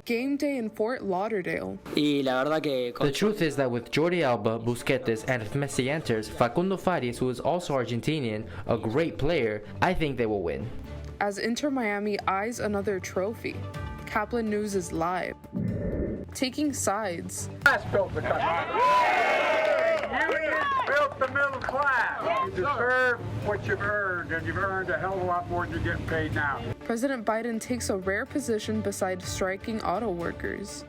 Game day in Fort Lauderdale. The truth is that with Jordi Alba, Busquets, and if Messi enters, Facundo Farias, who is also Argentinian, a great player, I think they will win. As Inter Miami eyes another trophy, Caplin News is live. Taking sides. Built the country. Union built the middle class. You deserve what you've earned, and you've earned a hell of a lot more than you're getting paid now. President Biden takes a rare position beside striking auto workers.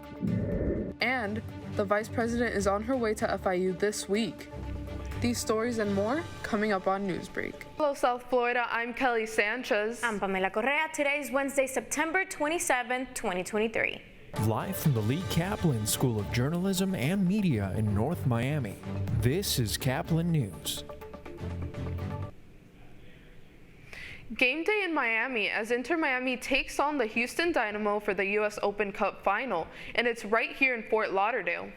And the vice president is on her way to FIU this week. These stories and more coming up on Newsbreak. Hello, South Florida. I'm Kelly Sanchez. I'm Pamela Correa. Today is Wednesday, September 27, 2023. Live from the Lee Caplin School of Journalism and Media in North Miami, this is Caplin News. Game day in Miami as Inter Miami takes on the Houston Dynamo for the U.S. Open Cup final, and it's right here in Fort Lauderdale.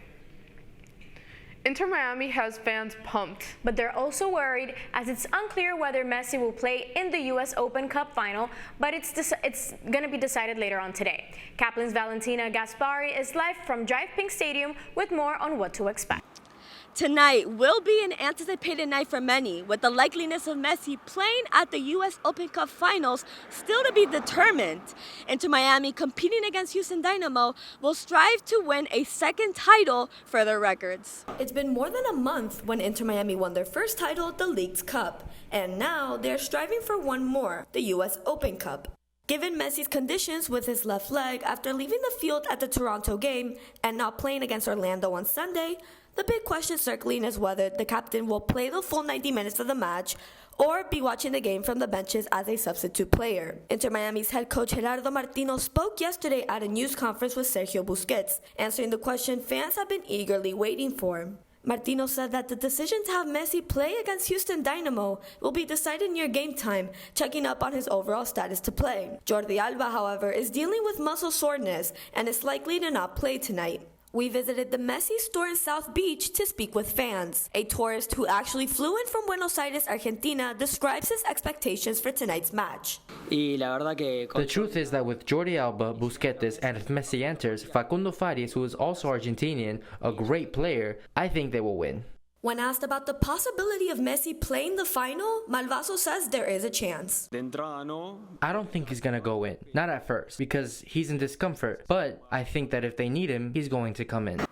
Inter Miami has fans pumped. But they're also worried as it's unclear whether Messi will play in the U.S. Open Cup final, but it's going to be decided later on today. Caplin's Valentina Gaspari is live from Drive Pink Stadium with more on what to expect. Tonight will be an anticipated night for many, with the likeliness of Messi playing at the U.S. Open Cup Finals still to be determined. Inter Miami, competing against Houston Dynamo, will strive to win a second title for their records. It's been more than a month when Inter Miami won their first title, the League's Cup, and now they're striving for one more, the U.S. Open Cup. Given Messi's conditions with his left leg after leaving the field at the Toronto game and not playing against Orlando on Sunday, the big question circling is whether the captain will play the full 90 minutes of the match or be watching the game from the benches as a substitute player. Inter Miami's head coach Gerardo Martino spoke yesterday at a news conference with Sergio Busquets, answering the question fans have been eagerly waiting for. Martino said that the decision to have Messi play against Houston Dynamo will be decided near game time, checking up on his overall status to play. Jordi Alba, however, is dealing with muscle soreness and is likely to not play tonight. We visited the Messi store in South Beach to speak with fans. A tourist who actually flew in from Buenos Aires, Argentina, describes his expectations for tonight's match. The truth is that with Jordi Alba, Busquets, and if Messi enters, Facundo Farias, who is also Argentinian, a great player, I think they will win. When asked about the possibility of Messi playing the final, Malvaso says there is a chance. I don't think he's going to go in, not at first, because he's in discomfort, but I think that if they need him, he's going to come in.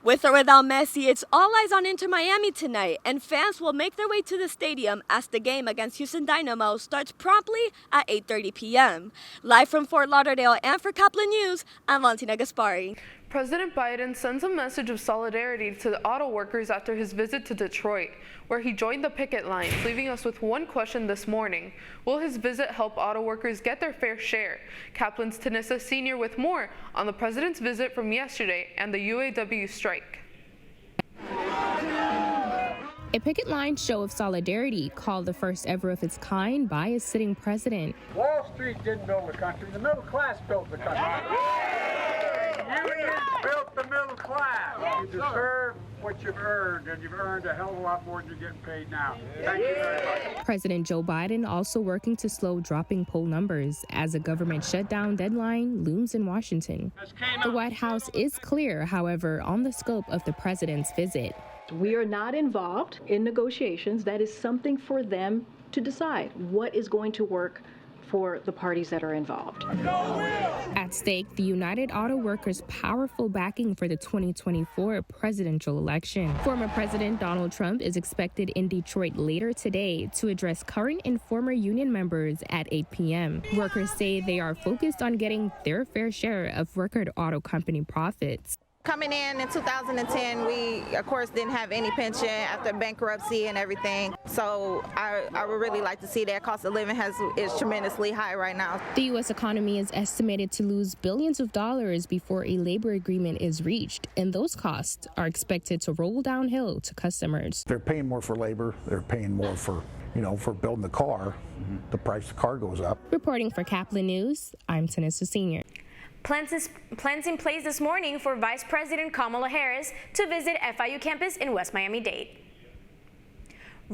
With or without Messi, it's all eyes on Inter Miami tonight, and fans will make their way to the stadium as the game against Houston Dynamo starts promptly at 8:30 p.m. Live from Fort Lauderdale and for Caplin News, I'm Valentina Gaspari. President Biden sends a message of solidarity to the auto workers after his visit to Detroit, where he joined the picket lines, leaving us with one question this morning. Will his visit help auto workers get their fair share? Caplin's Tanissa Sr. with more on the president's visit from yesterday and the UAW strike. A picket line show of solidarity called the first ever of its kind by a sitting president. Wall Street didn't build the country. The middle class built the country. Union built the middle class. You deserve what you've earned, and you've earned a hell of a lot more than you're getting paid now. Thank you very much. President Joe Biden also working to slow dropping poll numbers as a government shutdown deadline looms in Washington. The White House is clear, however, on the scope of the president's visit. We are not involved in negotiations. That is something for them to decide what is going to work for the parties that are involved. At stake, the United Auto Workers' powerful backing for the 2024 presidential election. Former President Donald Trump is expected in Detroit later today to address current and former union members at 8 p.m. Workers say they are focused on getting their fair share of record auto company profits. Coming in 2010, we, of course, didn't have any pension after bankruptcy and everything. So I would really like to see that cost of living is tremendously high right now. The U.S. economy is estimated to lose billions of dollars before a labor agreement is reached, and those costs are expected to roll downhill to customers. They're paying more for labor. They're paying more for building the car. The price of the car goes up. Reporting for Caplin News, I'm Tanissa Sr. Plans in place this morning for Vice President Kamala Harris to visit FIU campus in West Miami-Dade.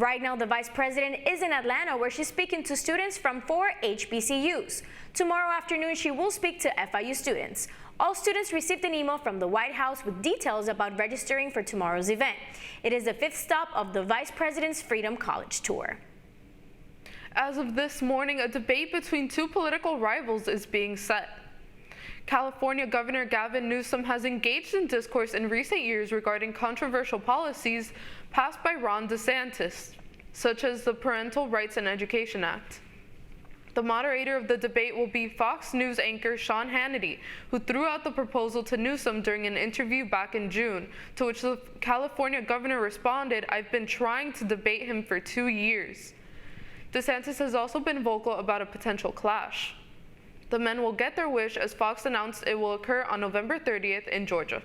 Right now, the vice president is in Atlanta, where she's speaking to students from 4 HBCUs. Tomorrow afternoon, she will speak to FIU students. All students received an email from the White House with details about registering for tomorrow's event. It is the 5th stop of the vice president's Freedom College tour. As of this morning, a debate between two political rivals is being set. California Governor Gavin Newsom has engaged in discourse in recent years regarding controversial policies passed by Ron DeSantis, such as the Parental Rights and Education Act. The moderator of the debate will be Fox News anchor Sean Hannity, who threw out the proposal to Newsom during an interview back in June, to which the California governor responded, "I've been trying to debate him for 2 years." DeSantis has also been vocal about a potential clash. The men will get their wish, as Fox announced it will occur on November 30th in Georgia.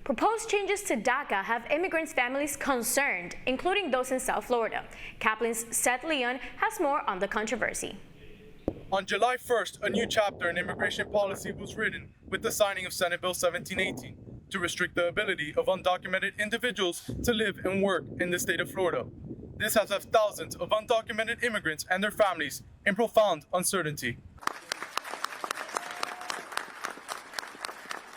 Proposed changes to DACA have immigrants' families concerned, including those in South Florida. Caplin's Seth Leon has more on the controversy. On July 1st, a new chapter in immigration policy was written with the signing of Senate Bill 1718 to restrict the ability of undocumented individuals to live and work in the state of Florida. This has left thousands of undocumented immigrants and their families in profound uncertainty.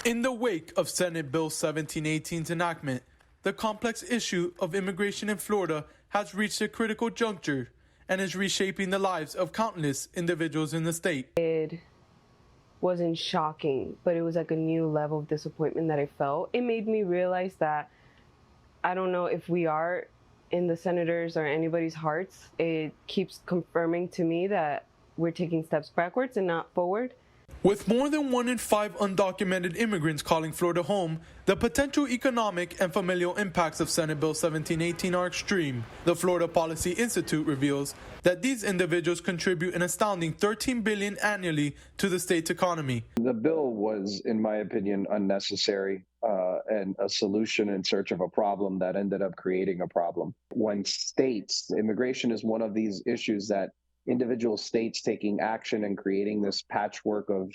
In the wake of Senate Bill 1718's enactment, the complex issue of immigration in Florida has reached a critical juncture and is reshaping the lives of countless individuals in the state. It wasn't shocking, but it was like a new level of disappointment that I felt. It made me realize that I don't know if we are in the senators or anybody's hearts. It keeps confirming to me that we're taking steps backwards and not forward. With more than 1 in 5 undocumented immigrants calling Florida home, the potential economic and familial impacts of Senate Bill 1718 are extreme. The Florida Policy Institute reveals that these individuals contribute an astounding $13 billion annually to the state's economy. The bill was, in my opinion, unnecessary and a solution in search of a problem that ended up creating a problem. When states, immigration is one of these issues that individual states taking action and creating this patchwork of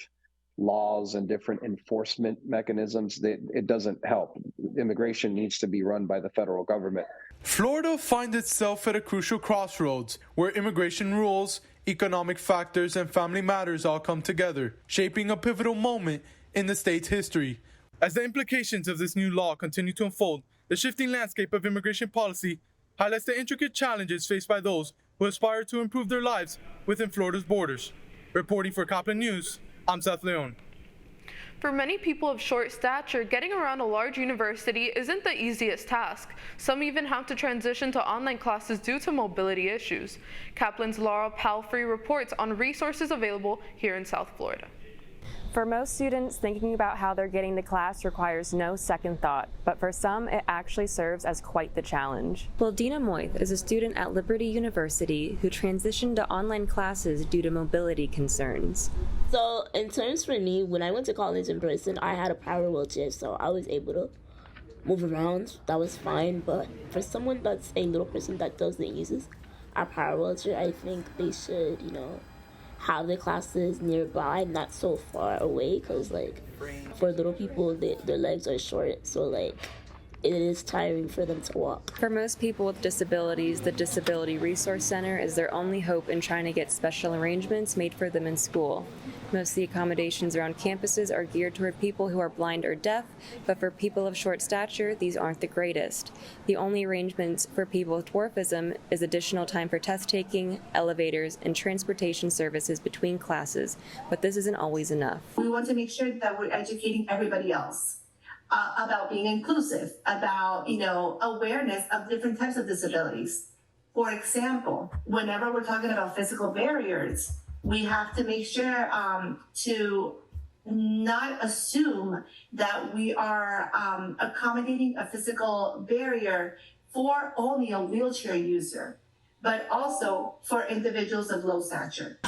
laws and different enforcement mechanisms, it doesn't help. Immigration needs to be run by the federal government. Florida finds itself at a crucial crossroads where immigration rules, economic factors, and family matters all come together, shaping a pivotal moment in the state's history. As the implications of this new law continue to unfold, the shifting landscape of immigration policy highlights the intricate challenges faced by those who aspire to improve their lives within Florida's borders. Reporting for Caplin News, I'm Seth Leon. For many people of short stature, getting around a large university isn't the easiest task. Some even have to transition to online classes due to mobility issues. Caplin's Laura Palfrey reports on resources available here in South Florida. For most students, thinking about how they're getting to class requires no second thought, but for some, it actually serves as quite the challenge. Well, Dina Moith is a student at Liberty University who transitioned to online classes due to mobility concerns. So, in terms for me, when I went to college in person, I had a power wheelchair, so I was able to move around. That was fine, but for someone that's a little person that doesn't use a power wheelchair, I think they should, have the classes nearby, not so far away, because for little people, their legs are short, so it is tiring for them to walk. For most people with disabilities, the Disability Resource Center is their only hope in trying to get special arrangements made for them in school. Most of the accommodations around campuses are geared toward people who are blind or deaf, but for people of short stature, these aren't the greatest. The only arrangements for people with dwarfism is additional time for test taking, elevators, and transportation services between classes, but this isn't always enough. We want to make sure that we're educating everybody else about being inclusive, about, awareness of different types of disabilities. For example, whenever we're talking about physical barriers, we have to make sure to not assume that we are accommodating a physical barrier for only a wheelchair user, but also for individuals of low stature.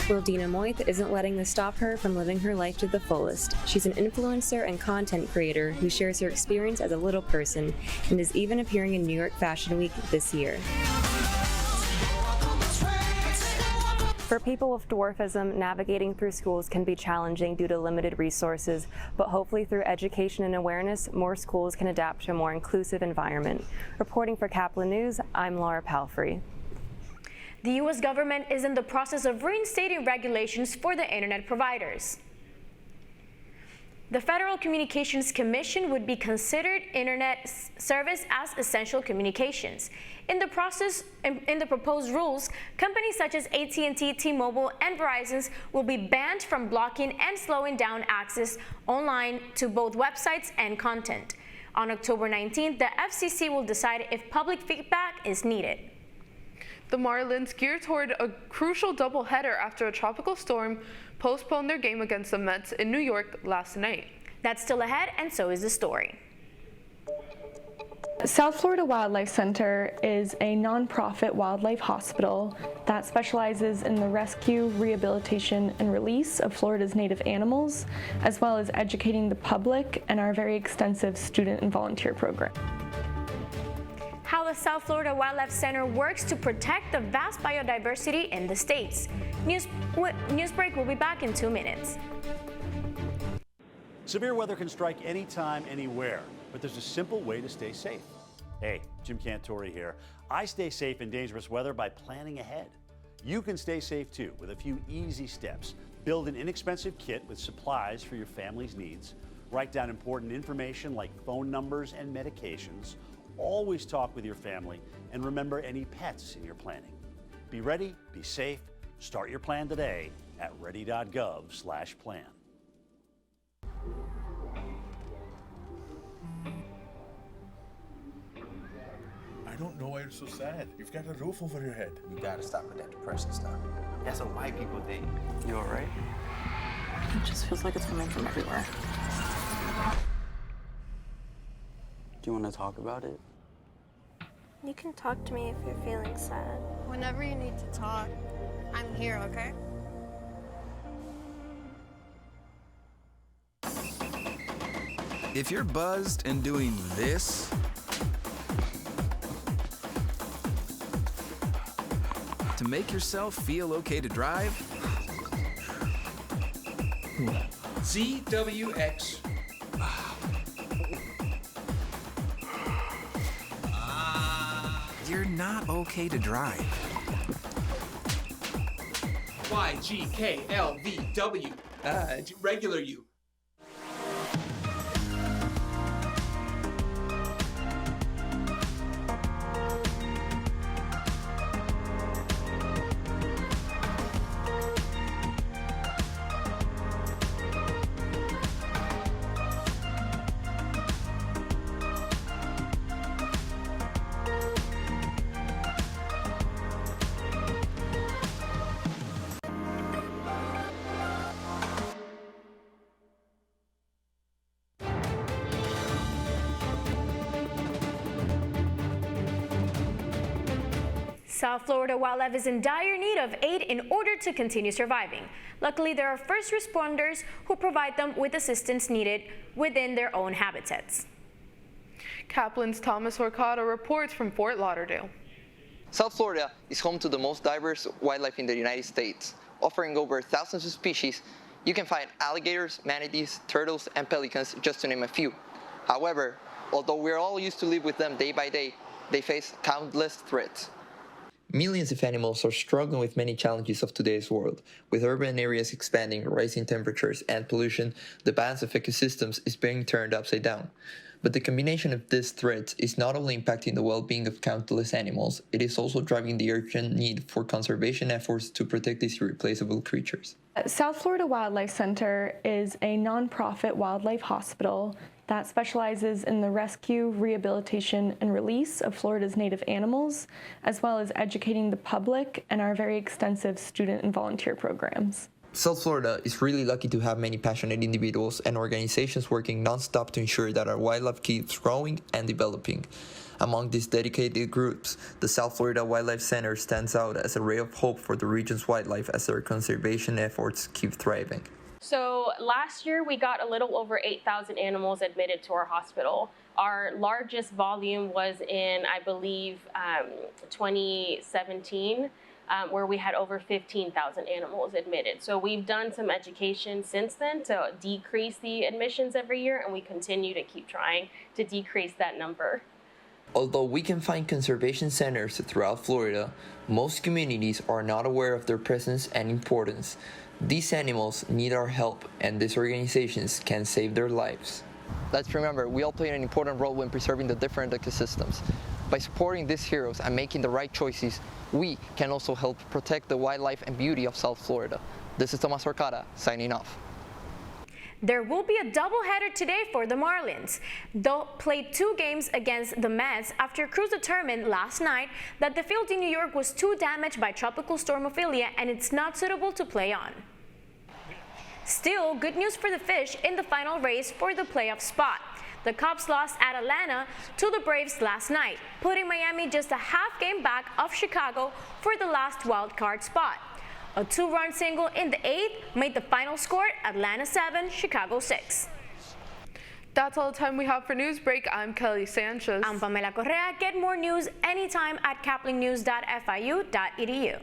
Well, Dina Moith isn't letting this stop her from living her life to the fullest. She's an influencer and content creator who shares her experience as a little person and is even appearing in New York Fashion Week this year. For people with dwarfism, navigating through schools can be challenging due to limited resources, but hopefully through education and awareness, more schools can adapt to a more inclusive environment. Reporting for Caplin News, I'm Laura Palfrey. The U.S. government is in the process of reinstating regulations for the internet providers. The Federal Communications Commission would be considered internet service as essential communications. In the proposed rules, companies such as AT&T, T-Mobile, and Verizon will be banned from blocking and slowing down access online to both websites and content. On October 19th, the FCC will decide if public feedback is needed. The Marlins, geared toward a crucial doubleheader after a tropical storm, postponed their game against the Mets in New York last night. That's still ahead, and so is the story. South Florida Wildlife Center is a nonprofit wildlife hospital that specializes in the rescue, rehabilitation, and release of Florida's native animals, as well as educating the public and our very extensive student and volunteer program. How the South Florida Wildlife Center works to protect the vast biodiversity in the states. Newsbreak will be back in 2 minutes. Severe weather can strike anytime, anywhere, but there's a simple way to stay safe. Hey, Jim Cantori here. I stay safe in dangerous weather by planning ahead. You can stay safe too with a few easy steps. Build an inexpensive kit with supplies for your family's needs. Write down important information like phone numbers and medications. Always talk with your family, and remember any pets in your planning. Be ready, be safe. Start your plan today at ready.gov/plan. I don't know why you're so sad. You've got a roof over your head. You gotta stop with that depression stuff. That's what white people think. You all right? It just feels like it's coming from everywhere. Do you want to talk about it? You can talk to me if you're feeling sad. Whenever you need to talk, I'm here, okay? If you're buzzed and doing this, to make yourself feel okay to drive, CWX. you're not okay to drive. YGKLVW. Regular you. South Florida Wildlife is in dire need of aid in order to continue surviving. Luckily, there are first responders who provide them with assistance needed within their own habitats. Caplin's Thomas Horcada reports from Fort Lauderdale. South Florida is home to the most diverse wildlife in the United States, offering over thousands of species. You can find alligators, manatees, turtles, and pelicans, just to name a few. However, although we're all used to live with them day by day, they face countless threats. Millions of animals are struggling with many challenges of today's world. With urban areas expanding, rising temperatures, and pollution, the balance of ecosystems is being turned upside down. But the combination of these threats is not only impacting the well-being of countless animals, it is also driving the urgent need for conservation efforts to protect these irreplaceable creatures. South Florida Wildlife Center is a nonprofit wildlife hospital that specializes in the rescue, rehabilitation, and release of Florida's native animals, as well as educating the public and our very extensive student and volunteer programs. South Florida is really lucky to have many passionate individuals and organizations working non-stop to ensure that our wildlife keeps growing and developing. Among these dedicated groups, the South Florida Wildlife Center stands out as a ray of hope for the region's wildlife as their conservation efforts keep thriving. So last year we got a little over 8,000 animals admitted to our hospital. Our largest volume was in, I believe, 2017. where we had over 15,000 animals admitted. So we've done some education since then to decrease the admissions every year, and we continue to keep trying to decrease that number. Although we can find conservation centers throughout Florida, most communities are not aware of their presence and importance. These animals need our help, and these organizations can save their lives. Let's remember, we all play an important role when preserving the different ecosystems. By supporting these heroes and making the right choices, we can also help protect the wildlife and beauty of South Florida. This is Tomas Orcada, signing off. There will be a doubleheader today for the Marlins. They'll play 2 games against the Mets after crews determined last night that the field in New York was too damaged by Tropical Storm Ophelia and it's not suitable to play on. Still, good news for the Fish in the final race for the playoff spot. The Cubs lost at Atlanta to the Braves last night, putting Miami just a half game back of Chicago for the last wild card spot. A 2-run single in the 8th made the final score Atlanta 7, Chicago 6. That's all the time we have for Newsbreak. I'm Kelly Sanchez. I'm Pamela Correa. Get more news anytime at caplinnews.fiu.edu.